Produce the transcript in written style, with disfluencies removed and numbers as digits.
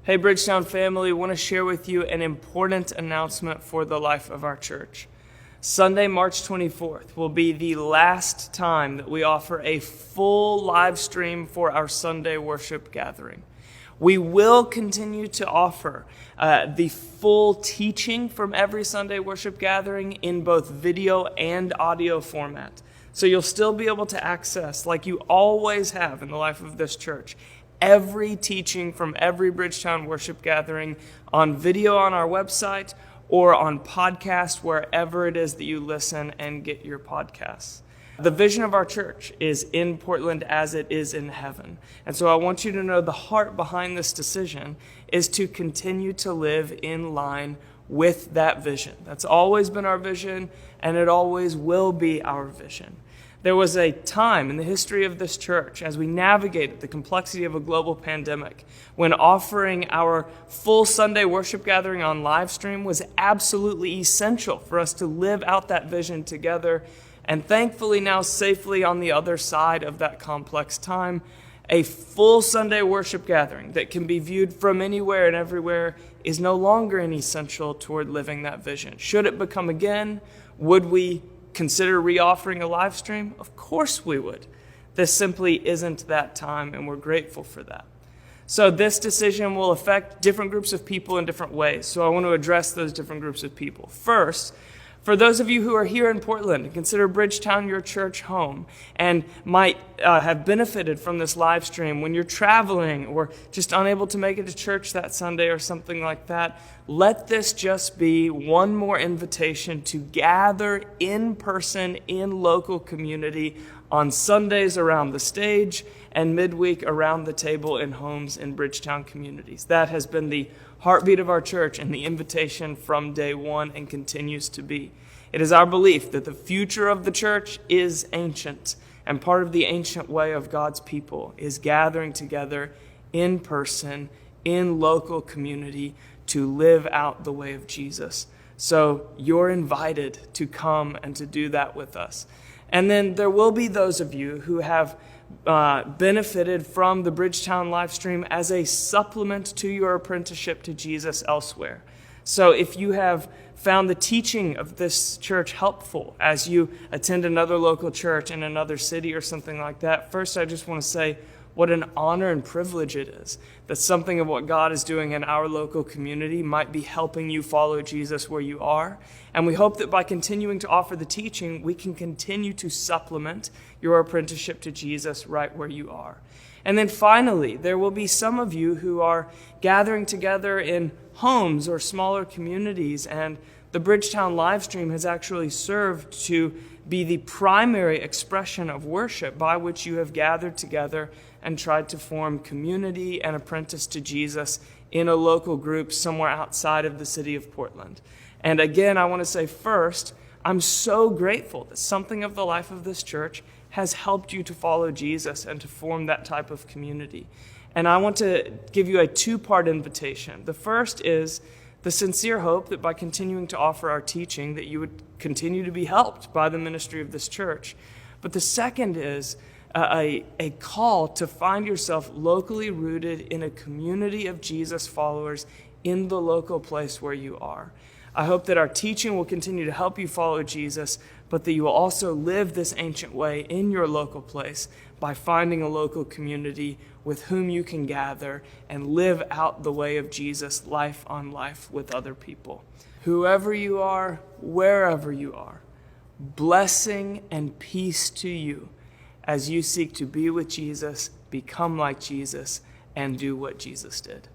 Hey Bridgetown family, want to share with you an important announcement for the life of our church. Sunday, March 24th will be the last time that we offer a full live stream for our Sunday worship gathering. We will continue to offer the full teaching from every Sunday worship gathering in both video and audio format. So you'll still be able to access, like you always have in the life of this church, every teaching from every Bridgetown worship gathering on video on our website or on podcast, wherever it is that you listen and get your podcasts. The vision of our church is in Portland as it is in heaven. And so I want you to know the heart behind this decision is to continue to live in line with that vision. That's always been our vision, and it always will be our vision. There was a time in the history of this church, as we navigated the complexity of a global pandemic, when offering our full Sunday worship gathering on live stream was absolutely essential for us to live out that vision together. And thankfully now safely on the other side of that complex time, a full Sunday worship gathering that can be viewed from anywhere and everywhere is no longer an essential toward living that vision. Should it become again, would we consider reoffering a live stream? Of course we would. This simply isn't that time, and we're grateful for that. So this decision will affect different groups of people in different ways. So I want to address those different groups of people. First, for those of you who are here in Portland and consider Bridgetown your church home and might have benefited from this live stream when you're traveling or just unable to make it to church that Sunday or something like that, let this just be one more invitation to gather in person in local community on Sundays around the stage and midweek around the table in homes in Bridgetown communities. That has been the heartbeat of our church and the invitation from day one and continues to be. It is our belief that the future of the church is ancient, and part of the ancient way of God's people is gathering together in person, in local community to live out the way of Jesus. So you're invited to come and to do that with us. And then there will be those of you who have benefited from the Bridgetown live stream as a supplement to your apprenticeship to Jesus elsewhere. So if you have found the teaching of this church helpful as you attend another local church in another city or something like that, first I just want to say what an honor and privilege it is that something of what God is doing in our local community might be helping you follow Jesus where you are. And we hope that by continuing to offer the teaching, we can continue to supplement your apprenticeship to Jesus right where you are. And then finally, there will be some of you who are gathering together in homes or smaller communities, and the Bridgetown live stream has actually served to be the primary expression of worship by which you have gathered together and tried to form community and apprentice to Jesus in a local group somewhere outside of the city of Portland. And again, I want to say first, I'm so grateful that something of the life of this church has helped you to follow Jesus and to form that type of community. And I want to give you a two-part invitation. The first is the sincere hope that by continuing to offer our teaching that you would continue to be helped by the ministry of this church. But the second is a call to find yourself locally rooted in a community of Jesus followers in the local place where you are. I hope that our teaching will continue to help you follow Jesus, but that you will also live this ancient way in your local place by finding a local community with whom you can gather and live out the way of Jesus, life on life with other people. Whoever you are, wherever you are, blessing and peace to you as you seek to be with Jesus, become like Jesus, and do what Jesus did.